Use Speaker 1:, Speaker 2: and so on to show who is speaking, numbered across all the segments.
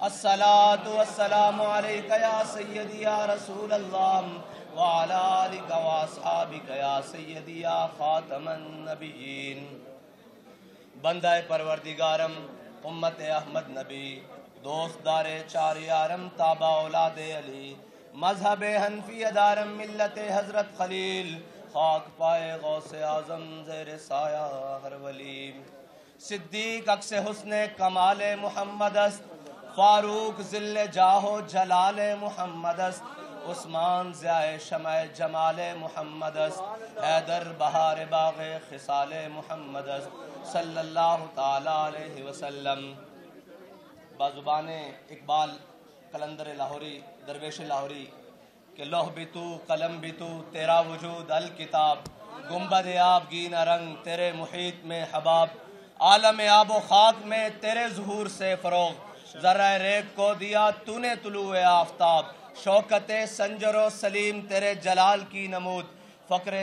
Speaker 1: الصلاۃ والسلام علیک یا سیدی یا رسول اللہ وعلی آلک واصحابک یا سیدی یا خاتم النبیین۔ بندہ پروردگارم امت احمد نبی، دوست دار چار یارم تابع اولاد علی، مذہب حنفی دارم ملت حضرت خلیل، خاک پائے غوث اعظم زیر سایہ ہر ولی۔ صدیق عکس حسن کمال محمد است، فاروق ذل جاہ و جلال محمد است، عثمان ضیاء شمع جمال محمد است، حیدر بہار باغ خصال محمد است صلی اللہ تعالی علیہ وسلم۔ بازبان اقبال قلندر لاہوری درویش لاہوری کہ لوح بھی تو قلم بھی تو تیرا وجود الکتاب، گنبد آب گینا رنگ تیرے محیط میں حباب، عالم آب و خاک میں تیرے ظہور سے فروغ، ذرہ ریگ کو دیا تو نے طلوع آفتاب، شوکت سنجر و سلیم تیرے جلال کی نمود، فقر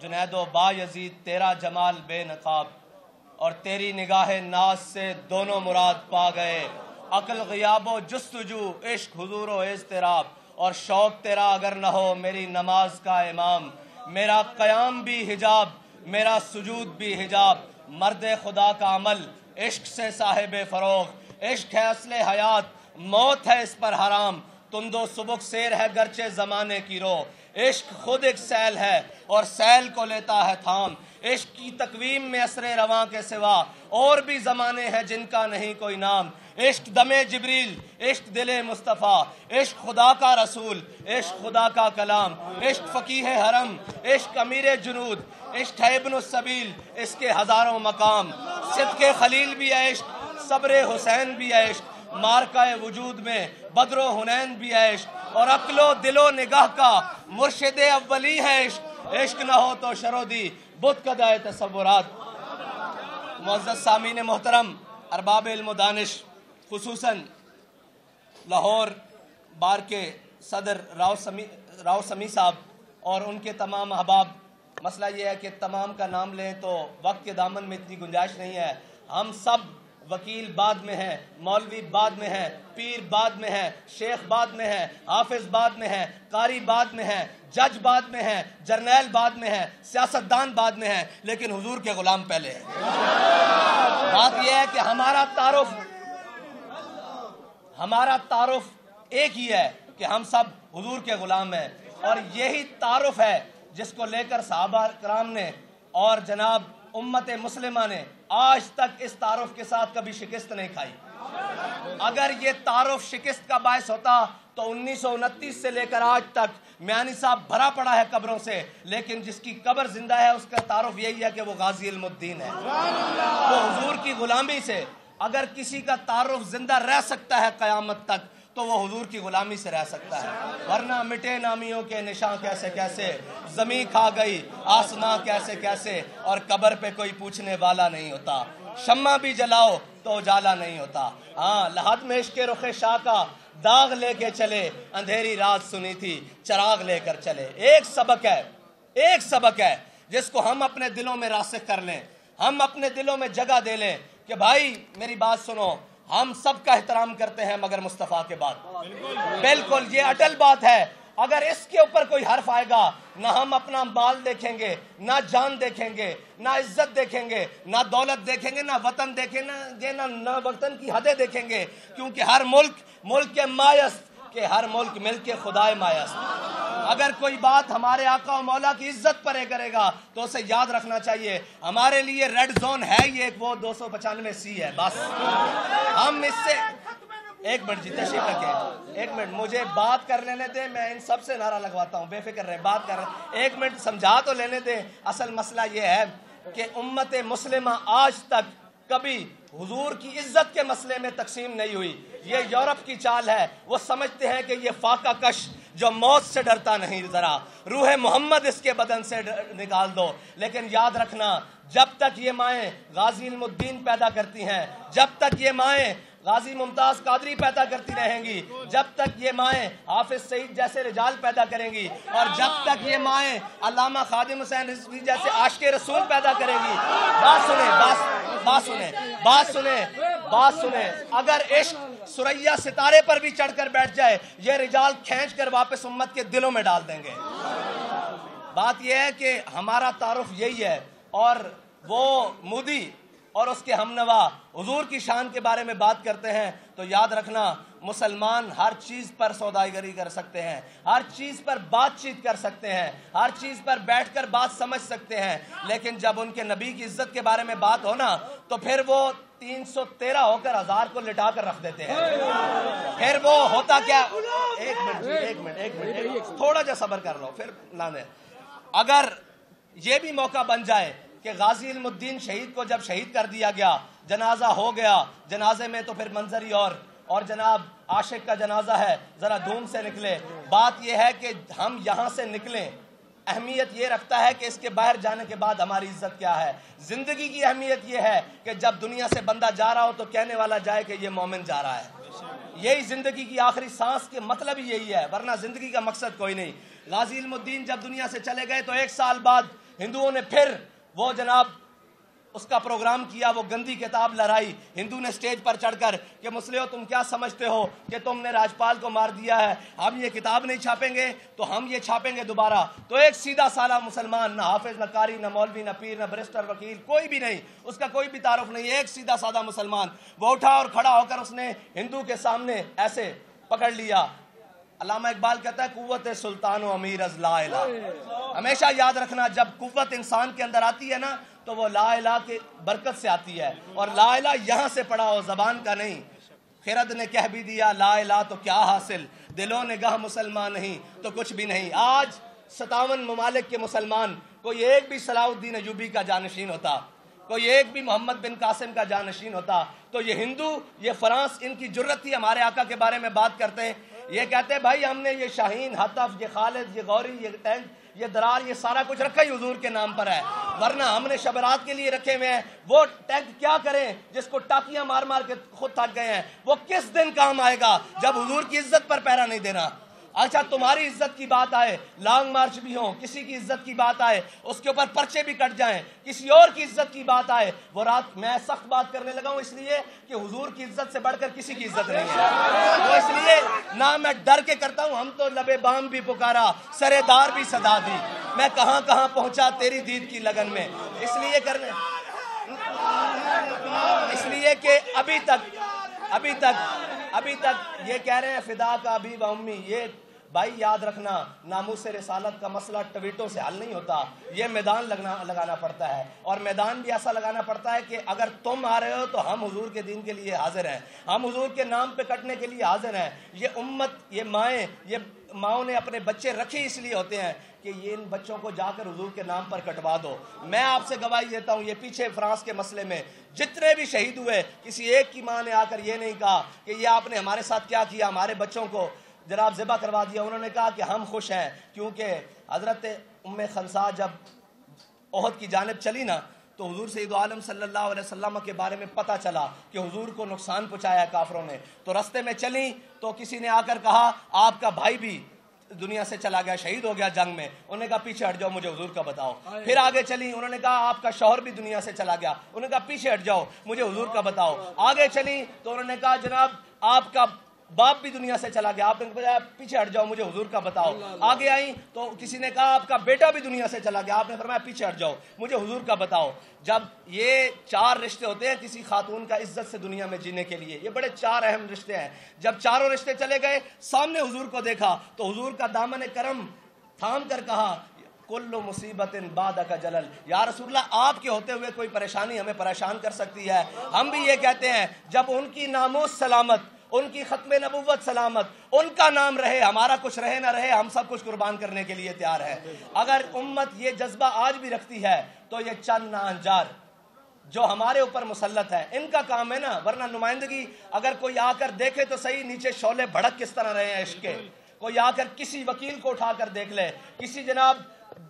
Speaker 1: جنید و با یزید تیرا جمال بے نقاب، اور تیری نگاہ ناز سے دونوں مراد پا گئے، عقل غیاب و جستجو عشق حضور و اضطراب، اور شوق تیرا اگر نہ ہو میری نماز کا امام، میرا قیام بھی حجاب میرا سجود بھی حجاب، مرد خدا کا عمل عشق سے صاحب فروغ، عشق ہے اصل حیات موت ہے اس پر حرام، تند و سبک سیر ہے گرچہ زمانے کی رو، عشق خود ایک سیل ہے اور سیل کو لیتا ہے تھام، عشق کی تقویم میں اثر رواں کے سوا اور بھی زمانے ہیں جن کا نہیں کوئی نام، عشق دم جبریل عشق دل مصطفیٰ، عشق خدا کا رسول عشق خدا کا کلام، عشق فقیہ حرم عشق امیر جنود، عشق ہے ابن السبیل اس کے ہزاروں مقام، صدق خلیل بھی ہے عشق صبر حسین بھی ہے عشق، مارکہ وجود میں بدر و حنین بھی ہے عشق، اور عقل و دل و نگاہ کا مرشد اولی ہے عشق، عشق نہ ہو تو شرودی بت کدائے تصورات۔ معزز سامعین محترم، ارباب علم و دانش، خصوصاً لاہور بار کے صدر راؤ سمی صاحب اور ان کے تمام احباب، مسئلہ یہ ہے کہ تمام کا نام لیں تو وقت کے دامن میں اتنی گنجائش نہیں ہے، ہم سب وکیل بعد میں ہیں، مولوی بعد میں ہیں، پیر بعد میں ہیں، شیخ بعد میں ہیں، حافظ بعد میں ہیں، قاری بعد میں ہیں، جج بعد میں ہیں، جرنیل بعد میں ہیں، سیاستدان بعد میں ہیں، لیکن حضور کے غلام پہلے ہیں۔ بات یہ ہے کہ ہمارا تعارف ایک ہی ہے کہ ہم سب حضور کے غلام ہیں، اور یہی تعارف ہے جس کو لے کر صحابہ کرام نے اور جناب امت مسلمہ نے آج تک اس تعارف کے ساتھ کبھی شکست نہیں کھائی۔ اگر یہ تعارف شکست کا باعث ہوتا تو 1929 سے لے کر آج تک میانی صاحب بھرا پڑا ہے قبروں سے، لیکن جس کی قبر زندہ ہے اس کا تعارف یہی ہے کہ وہ غازی علم الدین ہے۔ تو حضور کی غلامی سے اگر کسی کا تعارف زندہ رہ سکتا ہے قیامت تک تو وہ حضور کی غلامی سے رہ سکتا ہے، ورنہ مٹے نامیوں کے نشاں کیسے کیسے، زمین کھا گئی آسماں کیسے کیسے، اور قبر پہ کوئی پوچھنے والا نہیں ہوتا، شمع بھی جلاؤ تو اجالا نہیں ہوتا۔ ہاں، لحد میں عشق رخ شاہ کا داغ لے کے چلے، اندھیری رات سنی تھی چراغ لے کر چلے۔ ایک سبق ہے جس کو ہم اپنے دلوں میں راسخ کر لیں، ہم اپنے دلوں میں جگہ دے لیں کہ بھائی میری بات سنو، ہم سب کا احترام کرتے ہیں مگر مصطفیٰ کے بعد۔ بالکل یہ اٹل بات ہے، اگر اس کے اوپر کوئی حرف آئے گا نہ ہم اپنا مال دیکھیں گے، نہ جان دیکھیں گے، نہ عزت دیکھیں گے، نہ دولت دیکھیں گے، نہ وطن دیکھیں گے، نہ وطن کی حدیں دیکھیں گے، کیونکہ ہر ملک کے مایست کہ ہر ملک ملک کے خدائے مایست۔ اگر کوئی بات ہمارے آقا و مولا کی عزت پر کرے گا تو اسے یاد رکھنا چاہیے ہمارے لیے ریڈ زون ہے یہ وہ 295C ہے، بس ہم اس سے ایک منٹ جی تشریف رکھیں، ایک منٹ مجھے بات کر لینے دیں، میں ان سب سے نعرہ لگواتا ہوں، بے فکر رہیں، بات کر رہے ہیں، ایک منٹ سمجھا تو لینے دیں۔ اصل مسئلہ یہ ہے کہ امت مسلمہ آج تک کبھی حضور کی عزت کے مسئلے میں تقسیم نہیں ہوئی، یہ یورپ کی چال ہے، وہ سمجھتے ہیں کہ یہ فاقہ کش جو موت سے ڈرتا نہیں، ذرا روح محمد اس کے بدن سے نکال دو، لیکن یاد رکھنا جب تک یہ مائیں غازی علم الدین پیدا کرتی ہیں، جب تک یہ مائیں غازی ممتاز قادری پیدا کرتی رہیں گی، جب تک یہ مائیں حافظ سعید جیسے رجال پیدا کریں گی، اور جب تک یہ مائیں علامہ خادم حسین رضوی جیسے عاشق رسول پیدا کریں گی، بات سنیں، اگر عشق سریا ستارے پر بھی چڑھ کر بیٹھ جائے، یہ رجال کھینچ کر واپس امت کے دلوں میں ڈال دیں گے۔ بات یہ ہے کہ ہمارا تعارف یہی ہے، اور وہ مودی اور اس کے ہمنوا حضور کی شان کے بارے میں بات کرتے ہیں تو یاد رکھنا مسلمان ہر چیز پر سوداگری کر سکتے ہیں، ہر چیز پر بات چیت کر سکتے ہیں، ہر چیز پر بیٹھ کر بات سمجھ سکتے ہیں، لیکن جب ان کے نبی کی عزت کے بارے میں بات ہونا تو پھر وہ 313 ہو کر 1000 کو لٹا کر رکھ دیتے ہیں۔ پھر وہ ہوتا کیا، ایک منٹ تھوڑا جا صبر کر لو پھر لانے۔ اگر یہ بھی موقع بن جائے کہ غازی علم الدین شہید کو جب شہید کر دیا گیا، جنازہ ہو گیا، جنازے میں تو پھر منظر ہی اور جناب عاشق کا جنازہ ہے، ذرا دھوم سے نکلے۔ بات یہ ہے کہ ہم یہاں سے نکلیں، اہمیت یہ رکھتا ہے کہ اس کے باہر جانے کے بعد ہماری عزت کیا ہے۔ زندگی کی اہمیت یہ ہے کہ جب دنیا سے بندہ جا رہا ہو تو کہنے والا جائے کہ یہ مومن جا رہا ہے۔ یہی زندگی کی آخری سانس کے مطلب ہی یہی ہے، ورنہ زندگی کا مقصد کوئی نہیں۔ غازی علم الدین جب دنیا سے چلے گئے تو 1 سال بعد ہندوؤں نے پھر وہ جناب اس کا پروگرام کیا، وہ گندی کتاب لہرائی۔ ہندو نے سٹیج پر چڑھ کر کہ مسلموں تم کیا سمجھتے ہو کہ تم نے راجپال کو مار دیا ہے، ہم یہ کتاب نہیں چھاپیں گے تو ہم یہ چھاپیں گے دوبارہ۔ تو ایک سیدھا سادہ مسلمان، نہ حافظ، نہ قاری، نہ مولوی، نہ پیر، نہ برسٹر، وکیل، کوئی بھی نہیں، اس کا کوئی بھی تعارف نہیں، ایک سیدھا سادہ مسلمان وہ اٹھا اور کھڑا ہو کر اس نے ہندو کے سامنے ایسے پکڑ لیا۔ علامہ اقبال کہتا ہے قوت سلطان و امیر از لا الہ۔ ہمیشہ یاد رکھنا جب قوت انسان کے اندر آتی ہے نا تو وہ لا الہ کی برکت سے آتی ہے، اور لا الہ یہاں سے پڑھا ہو، زبان کا نہیں۔ خرد نے کہہ بھی دیا لا الہ تو کیا حاصل، دلوں نے گاہ مسلمان نہیں تو کچھ بھی نہیں۔ آج 57 ممالک کے مسلمان، کوئی ایک بھی صلاح الدین ایوبی کا جانشین ہوتا، کوئی ایک بھی محمد بن قاسم کا جانشین ہوتا تو یہ ہندو، یہ فرانس، ان کی جرت تھی ہمارے آقا کے بارے میں بات کرتے ہیں۔ یہ کہتے ہیں بھائی ہم نے یہ شاہین، حطف، یہ خالد، یہ غوری، یہ ٹینک، یہ درار، یہ سارا کچھ رکھا ہی حضور کے نام پر ہے، ورنہ ہم نے شبرات کے لیے رکھے ہوئے ہیں۔ وہ ٹینک کیا کریں جس کو ٹاکیاں مار مار کے خود تھک گئے ہیں، وہ کس دن کام آئے گا جب حضور کی عزت پر پہرا نہیں دینا۔ اچھا تمہاری عزت کی بات آئے، لانگ مارچ بھی ہوں، کسی کی عزت کی بات آئے اس کے اوپر پرچے بھی کٹ جائیں، کسی اور کی عزت کی بات آئے، وہ رات میں سخت بات کرنے لگا ہوں اس لیے کہ حضور کی عزت سے بڑھ کر کسی کی عزت نہیں ہے، وہ اس لیے نہ میں ڈر کے کرتا ہوں۔ ہم تو لبے بام بھی پکارا، سرے دار بھی صدا دی، میں کہاں کہاں پہنچا تیری دید کی لگن میں، اس لیے کہ ابھی تک یہ کہہ رہے ہیں فدا کا ابھی و امی۔ یہ بھائی یاد رکھنا ناموس رسالت کا مسئلہ ٹویٹوں سے حل نہیں ہوتا، یہ میدان لگانا پڑتا ہے، اور میدان بھی ایسا لگانا پڑتا ہے کہ اگر تم آ رہے ہو تو ہم حضور کے دین کے لیے حاضر ہیں، ہم حضور کے نام پہ کٹنے کے لیے حاضر ہیں۔ یہ امت، یہ مائیں، یہ ماؤں نے اپنے بچے رکھے اس لیے ہوتے ہیں کہ یہ ان بچوں کو جا کر حضور کے نام پر کٹوا دو۔ میں آپ سے گواہی دیتا ہوں، یہ پیچھے فرانس کے مسئلے میں جتنے بھی شہید ہوئے کسی ایک کی ماں نے آ کر یہ نہیں کہا کہ یہ آپ نے ہمارے ساتھ کیا کیا، ہمارے بچوں کو جناب ذبح کروا دیا۔ انہوں نے کہا کہ ہم خوش ہیں کیونکہ حضرت ام خنسا جب احد کی جانب چلی نا تو حضور سید عالم صلی اللہ علیہ وسلم کے بارے میں پتہ چلا کہ حضور کو نقصان پہنچایا کافروں نے، تو رستے میں چلی تو کسی نے آ کر کہا آپ کا بھائی بھی دنیا سے چلا گیا، شہید ہو گیا جنگ میں۔ انہوں نے کہا پیچھے ہٹ جاؤ، مجھے حضور کا بتاؤ۔ پھر آگے چلی، انہوں نے کہا آپ کا شوہر بھی دنیا سے چلا گیا، انہوں نے کہا پیچھے ہٹ جاؤ، مجھے حضور کا بتاؤ۔ آگے چلی تو انہوں نے کہا جناب آپ کا باپ بھی دنیا سے چلا گیا، آپ نے کہا پیچھے ہٹ جاؤ، مجھے حضور کا بتاؤ۔ آگے آئیں تو کسی نے کہا آپ کا بیٹا بھی دنیا سے چلا گیا، آپ نے فرمایا پیچھے ہٹ جاؤ، مجھے حضور کا بتاؤ۔ جب یہ 4 رشتے ہوتے ہیں کسی خاتون کا عزت سے دنیا میں جینے کے لیے، یہ بڑے 4 اہم رشتے ہیں۔ جب چاروں رشتے چلے گئے، سامنے حضور کو دیکھا تو حضور کا دامن کرم تھام کر کہا کل مصیبت بعدک جلل، یا رسول اللہ آپ کے ہوتے ہوئے کوئی پریشانی ہمیں پریشان کر سکتی ہے؟ ہم بھی یہ کہتے ہیں جب ان کی ناموس سلامت، ان کی ختم نبوت سلامت، ان کا نام رہے، ہمارا کچھ رہے نہ رہے، ہم سب کچھ قربان کرنے کے لیے تیار ہے۔ اگر امت یہ جذبہ آج بھی رکھتی ہے تو یہ چند ناہنجار جو ہمارے اوپر مسلط ہے ان کا کام ہے نا، ورنہ نمائندگی اگر کوئی آ کر دیکھے تو صحیح نیچے شعلے بھڑک کس طرح رہے ہیں عشق کے، کوئی آ کر کسی وکیل کو اٹھا کر دیکھ لے، کسی جناب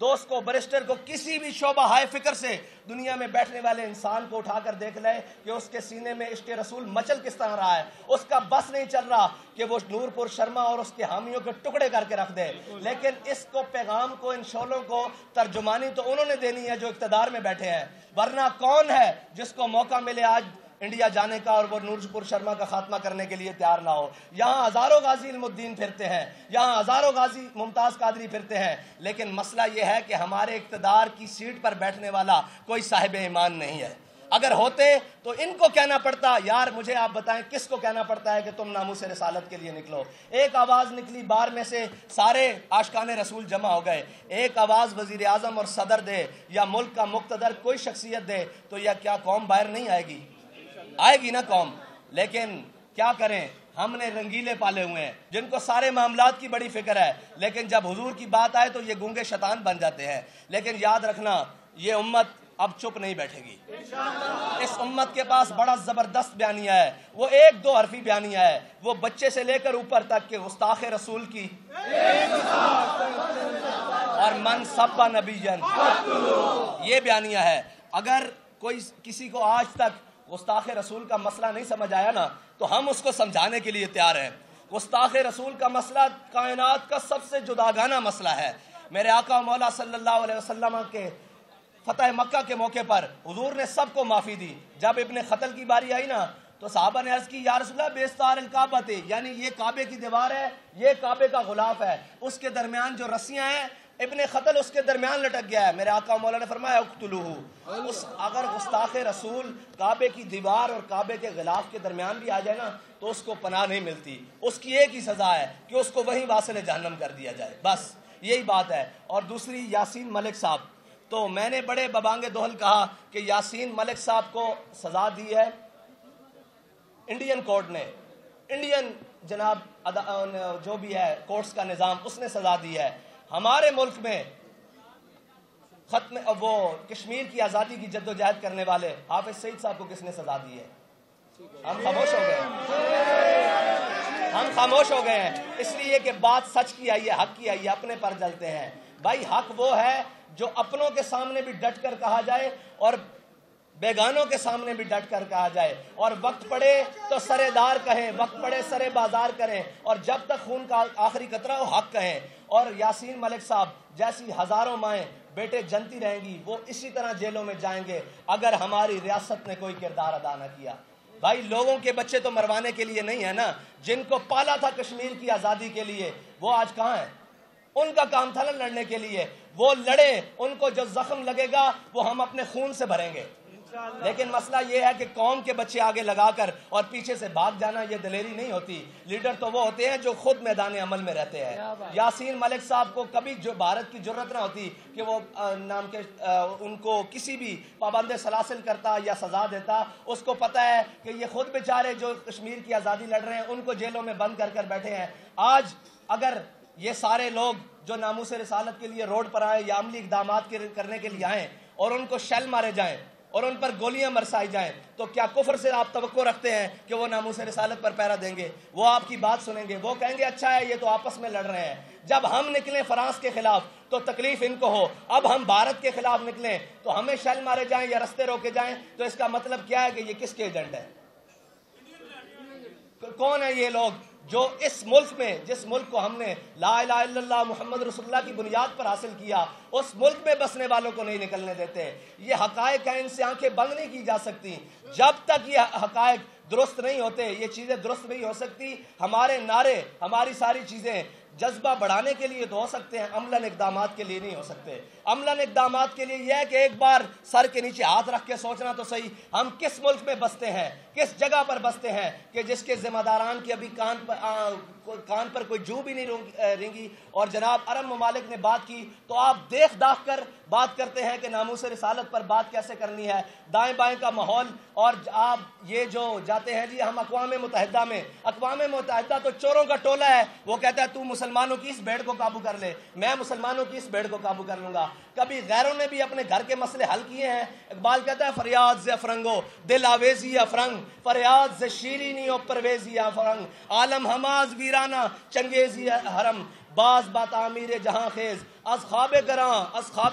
Speaker 1: دوست کو، برسٹر کو، کسی بھی شعبہ ہائے فکر سے دنیا میں بیٹھنے والے انسان کو اٹھا کر دیکھ لے کہ اس کے سینے میں عشق رسول مچل کس طرح رہا ہے، اس کا بس نہیں چل رہا کہ وہ نور پور شرما اور اس کے حامیوں کے ٹکڑے کر کے رکھ دے، لیکن اس کو پیغام کو، ان شعلوں کو ترجمانی تو انہوں نے دینی ہے جو اقتدار میں بیٹھے ہیں، ورنہ کون ہے جس کو موقع ملے آج انڈیا جانے کا اور وہ نورپور شرما کا خاتمہ کرنے کے لیے تیار نہ ہو. یہاں ہزاروں غازی علم الدین پھرتے ہیں, یہاں ہزاروں غازی ممتاز قادری پھرتے ہیں, لیکن مسئلہ یہ ہے کہ ہمارے اقتدار کی سیٹ پر بیٹھنے والا کوئی صاحب ایمان نہیں ہے. اگر ہوتے تو ان کو کہنا پڑتا, یار مجھے آپ بتائیں کس کو کہنا پڑتا ہے کہ تم ناموس رسالت کے لیے نکلو. ایک آواز نکلی بار میں سے, سارے عاشقان رسول جمع ہو گئے. ایک آواز وزیر اعظم اور صدر دے یا ملک کا مقتدر کوئی شخصیت دے تو یا کیا قوم باہر نہیں آئے گی؟ آئے گی نا قوم. لیکن کیا کریں, ہم نے رنگیلے پالے ہوئے ہیں جن کو سارے معاملات کی بڑی فکر ہے, لیکن جب حضور کی بات آئے تو یہ گونگے شیطان بن جاتے ہیں. لیکن یاد رکھنا, یہ امت اب چپ نہیں بیٹھے گی. اس امت کے پاس بڑا زبردست بیانیہ ہے, وہ ایک دو حرفی بیانیہ ہے, وہ بچے سے لے کر اوپر تک کہ گستاخ رسول کی اور من سب نبی یہ بیانیہ ہے. اگر کوئی کسی کو آج تک گستاخ رسول کا مسئلہ نہیں سمجھ آیا نا, تو ہم اس کو سمجھانے کے لیے تیار ہیں. گستاخ رسول کا مسئلہ کائنات کا سب سے جداگانہ مسئلہ ہے. میرے آقا و مولا صلی اللہ علیہ وسلم کے فتح مکہ کے موقع پر حضور نے سب کو معافی دی. جب ابن قتل کی باری آئی نا تو صحابہ نے عرض کی, یا رسول اللہ بیستار الکعبہ تھے, یعنی یہ کعبے کی دیوار ہے, یہ کعبے کا غلاف ہے, اس کے درمیان جو رسیاں ہیں ابن قتل اس کے درمیان لٹک گیا ہے. میرے آقا مولا نے فرمایا اقتلوہ. اگر گستاخ رسول کعبے کی دیوار اور کعبے کے غلاف کے درمیان بھی آ جائے نا تو اس کو پناہ نہیں ملتی. اس کی ایک ہی سزا ہے کہ اس کو وہیں واصل جہنم کر دیا جائے, بس یہی بات ہے. اور دوسری یاسین ملک صاحب, تو میں نے بڑے ببانگ دوہل کہا کہ یاسین ملک صاحب کو سزا دی ہے انڈین کورٹ نے, انڈین جناب جو بھی ہے کورٹس کا نظام, اس نے سزا دی ہے. ہمارے ملک میں ختم وہ کشمیر کی آزادی کی جدوجہد کرنے والے حافظ سعید صاحب کو کس نے سزا دی ہے؟ ہم خاموش ہو گئے ہیں, ہم خاموش ہو گئے ہیں اس لیے کہ بات سچ کی آئی ہے, حق کی آئی ہے, اپنے پر جلتے ہیں. بھائی حق وہ ہے جو اپنوں کے سامنے بھی ڈٹ کر کہا جائے اور بیگانوں کے سامنے بھی ڈٹ کر کہا جائے, اور وقت پڑے تو سرے دار کہیں, وقت پڑے سرے بازار کریں, اور جب تک خون کا آخری قطرہ ہو حق کہیں. اور یاسین ملک صاحب جیسی ہزاروں مائیں بیٹے جنتی رہیں گی, وہ اسی طرح جیلوں میں جائیں گے اگر ہماری ریاست نے کوئی کردار ادا نہ کیا. بھائی لوگوں کے بچے تو مروانے کے لیے نہیں ہے نا, جن کو پالا تھا کشمیر کی آزادی کے لیے وہ آج کہاں ہیں؟ ان کا کام تھا لڑنے کے لیے, وہ لڑے, ان کو جو زخم لگے گا وہ ہم اپنے خون سے بھریں گے. لیکن مسئلہ یہ ہے کہ قوم کے بچے آگے لگا کر اور پیچھے سے بھاگ جانا یہ دلیری نہیں ہوتی. لیڈر تو وہ ہوتے ہیں جو خود میدان عمل میں رہتے ہیں. یاسین ملک صاحب کو کبھی جو بھارت کی جرت نہ ہوتی کہ وہ نام کے ان کو کسی بھی پابند سلاسل کرتا یا سزا دیتا. اس کو پتہ ہے کہ یہ خود بیچارے جو کشمیر کی آزادی لڑ رہے ہیں ان کو جیلوں میں بند کر کر بیٹھے ہیں. آج اگر یہ سارے لوگ جو ناموس رسالت کے لیے روڈ پر آئیں یا عملی اقدامات کرنے کے لیے آئیں اور ان کو شیل مارے جائیں اور ان پر گولیاں برسائی جائیں, تو کیا کفر سے آپ توقع رکھتے ہیں کہ وہ ناموس رسالت پر پہرا دیں گے؟ وہ آپ کی بات سنیں گے, وہ کہیں گے اچھا ہے یہ تو آپس میں لڑ رہے ہیں. جب ہم نکلیں فرانس کے خلاف تو تکلیف ان کو ہو, اب ہم بھارت کے خلاف نکلیں تو ہمیں شیل مارے جائیں یا رستے روکے جائیں, تو اس کا مطلب کیا ہے کہ یہ کس کے ایجنٹ ہے؟ کون ہے یہ لوگ جو اس ملک میں, جس ملک کو ہم نے لا الہ الا اللہ محمد رسول اللہ کی بنیاد پر حاصل کیا, اس ملک میں بسنے والوں کو نہیں نکلنے دیتے؟ یہ حقائق ہیں, ان سے آنکھیں بند نہیں کی جا سکتی. جب تک یہ حقائق درست نہیں ہوتے, یہ چیزیں درست نہیں ہو سکتی. ہمارے نعرے, ہماری ساری چیزیں جذبہ بڑھانے کے لیے تو ہو سکتے ہیں, عملاً اقدامات کے لیے نہیں ہو سکتے. عملاً اقدامات کے لیے یہ ہے کہ ایک بار سر کے نیچے ہاتھ رکھ کے سوچنا تو صحیح, ہم کس ملک میں بستے ہیں, کس جگہ پر بستے ہیں کہ جس کے ذمہ داران کی ابھی کان پر کوئی جو بھی نہیں رینگی. اور جناب عرب ممالک نے بات کی تو آپ دیکھ داخ کر بات کرتے ہیں کہ ناموس رسالت پر بات کیسے کرنی ہے. دائیں بائیں کا ماحول, اور آپ یہ جو جاتے ہیں جی ہم اقوام متحدہ میں, اقوام متحدہ تو چوروں کا ٹولہ ہے. وہ کہتا ہے تو مسلمانوں کی اس بھیڑ کو قابو کر لے, میں مسلمانوں کی اس بھیڑ کو قابو کر لوں گا. کبھی غیروں نے بھی اپنے گھر کے مسئلے حل کیے ہیں. اقبال کہتا ہے فریاد ز افرنگو دل آویزی افرنگ, فریاد ز شیرینی و پرویزی افرنگ, عالم ہماز ویرانہ چنگیزی حرم. باز با تعمیر جہاں خیز از خواب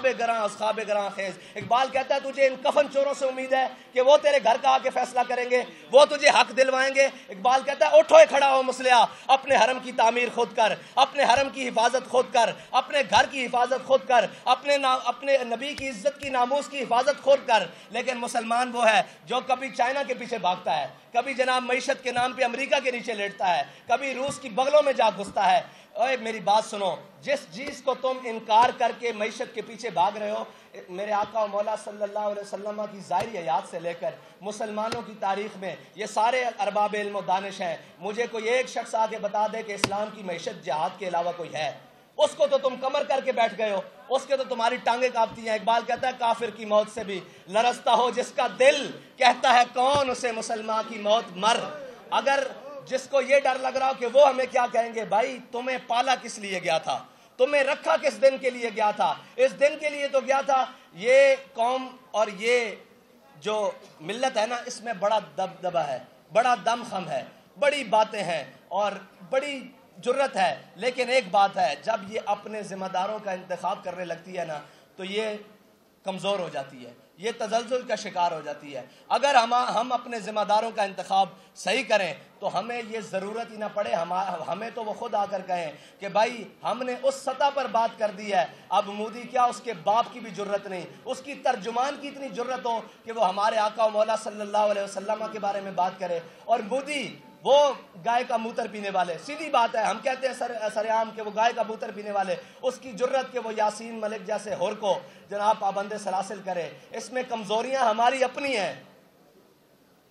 Speaker 1: گراں خیز. اقبال کہتا ہے تجھے ان کفن چوروں سے امید ہے کہ وہ تیرے گھر کا آ کے فیصلہ کریں گے, وہ تجھے حق دلوائیں گے. اقبال کہتا ہے اٹھو کھڑا ہو مسلح, اپنے حرم کی تعمیر خود کر, اپنے حرم کی حفاظت خود کر, اپنے گھر کی حفاظت خود کر, اپنے نبی کی عزت کی ناموس کی حفاظت خود کر. لیکن مسلمان وہ ہے جو کبھی چائنا کے پیچھے بھاگتا ہے, کبھی جناب معیشت کے نام پہ امریکہ کے نیچے لیٹتا ہے, کبھی روس کی بغلوں میں جا گھستا ہے. اوے میری بات سنو, جس چیز کو تم انکار کر کے معیشت کے پیچھے بھاگ رہے ہو, میرے آقا و مولا صلی اللہ علیہ وسلم کی ظاہری حیات سے لے کر مسلمانوں کی تاریخ میں یہ سارے ارباب علم و دانش ہیں. مجھے کوئی ایک شخص آ کے بتا دے کہ اسلام کی معیشت جہاد کے علاوہ کوئی ہے, اس کو تو تم کمر کر کے بیٹھ گئے ہو, اس کے تو تمہاری ٹانگیں کانپتی ہیں. اقبال کہتا ہے کافر کی موت سے بھی لرزتا ہو جس کا دل, کہتا ہے کون اسے مسلمان کی موت مر. اگر جس کو یہ ڈر لگ رہا ہو کہ وہ ہمیں کیا کہیں گے, بھائی تمہیں پالا کس لیے گیا تھا, تمہیں رکھا کس دن کے لیے گیا تھا؟ اس دن کے لیے تو گیا تھا. یہ قوم اور یہ جو ملت ہے نا, اس میں بڑا دبدبہ ہے, بڑا دم خم ہے, بڑی باتیں ہیں اور بڑی جرت ہے. لیکن ایک بات ہے, جب یہ اپنے ذمہ داروں کا انتخاب کرنے لگتی ہے نا تو یہ کمزور ہو جاتی ہے, یہ تزلزل کا شکار ہو جاتی ہے. اگر ہم اپنے ذمہ داروں کا انتخاب صحیح کریں تو ہمیں یہ ضرورت ہی نہ پڑے, ہمیں تو وہ خود آ کر کہیں کہ بھائی ہم نے اس سطح پر بات کر دی ہے, اب مودی کیا اس کے باپ کی بھی جرت نہیں, اس کی ترجمان کی اتنی جرت ہو کہ وہ ہمارے آقا و مولا صلی اللہ علیہ وسلم کے بارے میں بات کرے. اور مودی وہ گائے کا موتر پینے والے, سیدھی بات ہے, ہم کہتے ہیں سر عام کہ وہ گائے کا موتر پینے والے, اس کی جرت کہ وہ یاسین ملک جیسے ہور کو جناب پابند سلاسل کرے. اس میں کمزوریاں ہماری اپنی ہیں.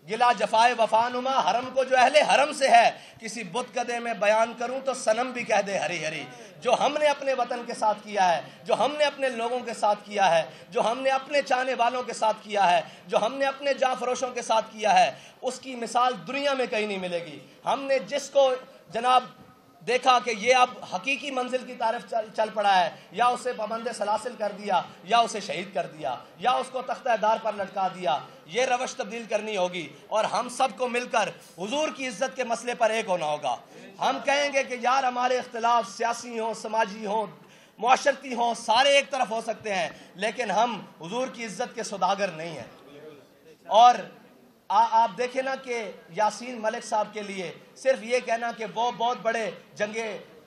Speaker 1: گلا جفائے وفا نما حرم کو جو اہل حرم سے ہے, کسی بت کدے میں بیان کروں تو صنم بھی کہہ دے ہری ہری. جو ہم نے اپنے وطن کے ساتھ کیا ہے, جو ہم نے اپنے لوگوں کے ساتھ کیا ہے, جو ہم نے اپنے چاہنے والوں کے ساتھ کیا ہے, جو ہم نے اپنے جاں فروشوں کے ساتھ کیا ہے, اس کی مثال دنیا میں کہیں نہیں ملے گی. ہم نے جس کو جناب دیکھا کہ یہ اب حقیقی منزل کی طرف چل پڑا ہے, یا اسے پابند سلاسل کر دیا, یا اسے شہید کر دیا, یا اس کو تختہ دار پر لٹکا دیا. یہ روش تبدیل کرنی ہوگی اور ہم سب کو مل کر حضور کی عزت کے مسئلے پر ایک ہونا ہوگا. ہم کہیں گے کہ یار ہمارے اختلاف سیاسی ہوں, سماجی ہوں, معاشرتی ہوں, سارے ایک طرف ہو سکتے ہیں, لیکن ہم حضور کی عزت کے سوداگر نہیں ہیں. اور آپ دیکھیں نا کہ یاسین ملک صاحب کے لیے صرف یہ کہنا کہ وہ بہت بڑے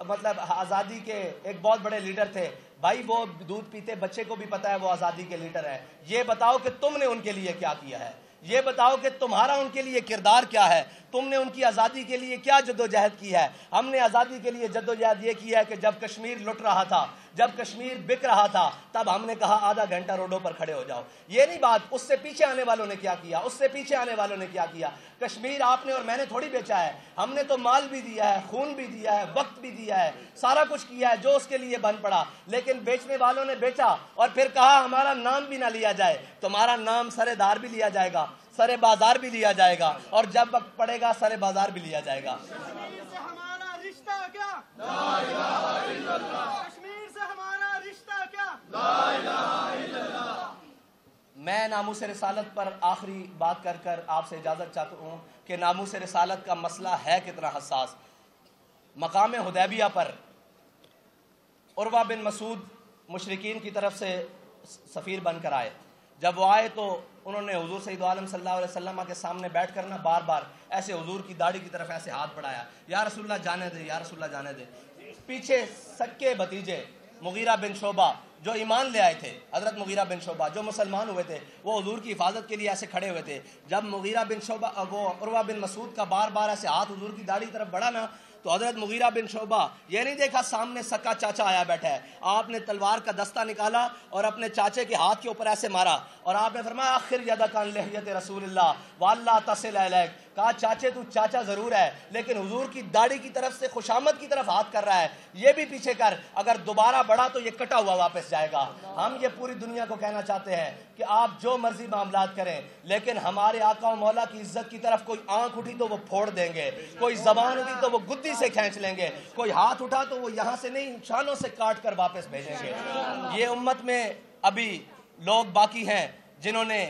Speaker 1: مطلب آزادی کے ایک بہت بڑے لیڈر تھے, بھائی وہ دودھ پیتے بچے کو بھی پتا ہے وہ آزادی کے لیڈر ہے. یہ بتاؤ کہ تم نے ان کے لیے کیا کیا ہے, یہ بتاؤ کہ تمہارا ان کے لیے کردار کیا ہے, تم نے ان کی آزادی کے لیے کیا جدوجہد کی ہے. ہم نے آزادی کے لیے جدوجہد یہ کی ہے کہ جب کشمیر لٹ رہا تھا, جب کشمیر بک رہا تھا, تب ہم نے کہا آدھا گھنٹہ روڈوں پر کھڑے ہو جاؤ. یہ نہیں بات اس سے پیچھے آنے والوں نے کیا کیا, اس سے پیچھے آنے والوں نے کیا کیا. کشمیر آپ نے اور میں نے تھوڑی بیچا ہے, ہم نے تو مال بھی دیا ہے, خون بھی دیا ہے, وقت بھی دیا ہے, سارا کچھ کیا ہے جو اس کے لیے بن پڑا. لیکن بیچنے والوں نے بیچا اور پھر کہا ہمارا نام بھی نہ لیا جائے. تمہارا نام سر دار بھی لیا جائے گا, سر بازار بھی لیا جائے گا, اور جب وقت پڑے گا سر بازار بھی لیا جائے گا.
Speaker 2: کشمیر سے ہمارا رشتہ کیا؟ لا الہ الا اللہ. کشمیر سے ہمارا رشتہ کیا؟ لا الہ الا اللہ.
Speaker 1: میں ناموس رسالت پر آخری بات کر آپ سے اجازت چاہتا ہوں کہ ناموس رسالت کا مسئلہ ہے کتنا حساس. مقام حدیبیہ پر عروہ بن مسعود مشرکین کی طرف سے سفیر بن کر آئے. جب وہ آئے تو انہوں نے حضور سید عالم صلی اللہ علیہ وسلم کے سامنے بیٹھ کر بار بار ایسے حضور کی داڑھی کی طرف ایسے ہاتھ بڑھایا, یا رسول اللہ جانے دے, یا رسول اللہ جانے دے. پیچھے سکے بھتیجے مغیرہ بن شعبہ جو ایمان لے آئے تھے, حضرت مغیرہ بن شعبہ جو مسلمان ہوئے تھے, وہ حضور کی حفاظت کے لیے ایسے کھڑے ہوئے تھے. جب مغیرہ بن شعبہ وہ عروہ بن مسعود کا بار بار ایسے ہاتھ حضور کی داڑھی کی طرف بڑھا نا, تو حضرت مغیرہ بن شعبہ یہ نہیں دیکھا سامنے سکا چاچا آیا بیٹھا ہے, آپ نے تلوار کا دستہ نکالا اور اپنے چاچے کے ہاتھ کے اوپر ایسے مارا, اور آپ نے فرمایا آخر یدک عن لحیۃ رسول اللہ واللہ تصل الیک. کہا چاچے تو چاچا ضرور ہے, لیکن حضور کی داڑھی کی طرف سے خوشامد کی طرف ہاتھ کر رہا ہے, یہ بھی پیچھے کر, اگر دوبارہ بڑھا تو یہ کٹا ہوا واپس جائے گا. ہم یہ پوری دنیا کو کہنا چاہتے ہیں کہ آپ جو مرضی معاملات کریں, لیکن ہمارے آقا و مولا کی عزت کی طرف کوئی آنکھ اٹھی تو وہ پھوڑ دیں گے, کوئی زبان اٹھی تو وہ گدی سے کھینچ لیں گے, کوئی ہاتھ اٹھا تو وہ یہاں سے نہیں شانوں سے کاٹ کر واپس بھیجیں گے. یہ امت میں ابھی لوگ باقی ہیں جنہوں نے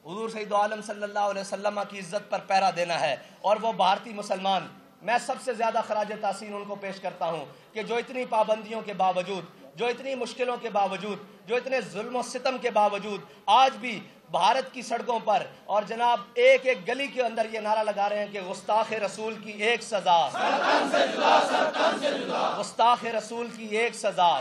Speaker 1: حضور سید عالم صلی اللہ علیہ وسلم کی عزت پر پہرا دینا ہے, اور وہ بھارتی مسلمان میں سب سے زیادہ خراج تحسین ان کو پیش کرتا ہوں کہ جو اتنی پابندیوں کے باوجود، جو اتنی مشکلوں کے باوجود، جو اتنے ظلم و ستم کے باوجود آج بھی بھارت کی سڑکوں پر اور جناب ایک ایک گلی کے اندر یہ نعرہ لگا رہے ہیں کہ گستاخ رسول کی ایک سزا، گستاخ رسول کی ایک سزا،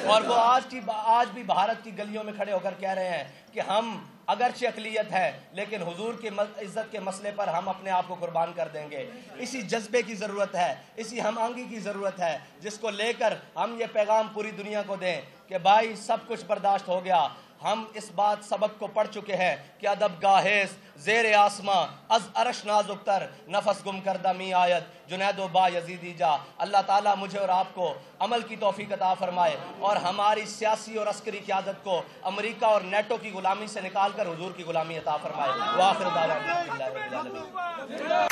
Speaker 1: اور وہ آج بھی بھارت کی گلیوں میں کھڑے ہو کر کہہ رہے ہیں کہ ہم اگرچہ اقلیت ہے لیکن حضور کی عزت کے مسئلے پر ہم اپنے آپ کو قربان کر دیں گے۔ اسی جذبے کی ضرورت ہے، اسی ہم آہنگی کی ضرورت ہے جس کو لے کر ہم یہ پیغام پوری دنیا کو دیں کہ بھائی سب کچھ برداشت ہو گیا، ہم اس بات سبق کو پڑھ چکے ہیں کہ ادب گاہیس زیر آسماں از عرش نازک تر نفس گم کردہ می آیت جنید و با یزیدی جا۔ اللہ تعالیٰ مجھے اور آپ کو عمل کی توفیق عطا فرمائے اور ہماری سیاسی اور عسکری قیادت کو امریکہ اور نیٹو کی غلامی سے نکال کر حضور کی غلامی عطا فرمائے۔ وآخر دعوانا الحمدللہ رب العالمین۔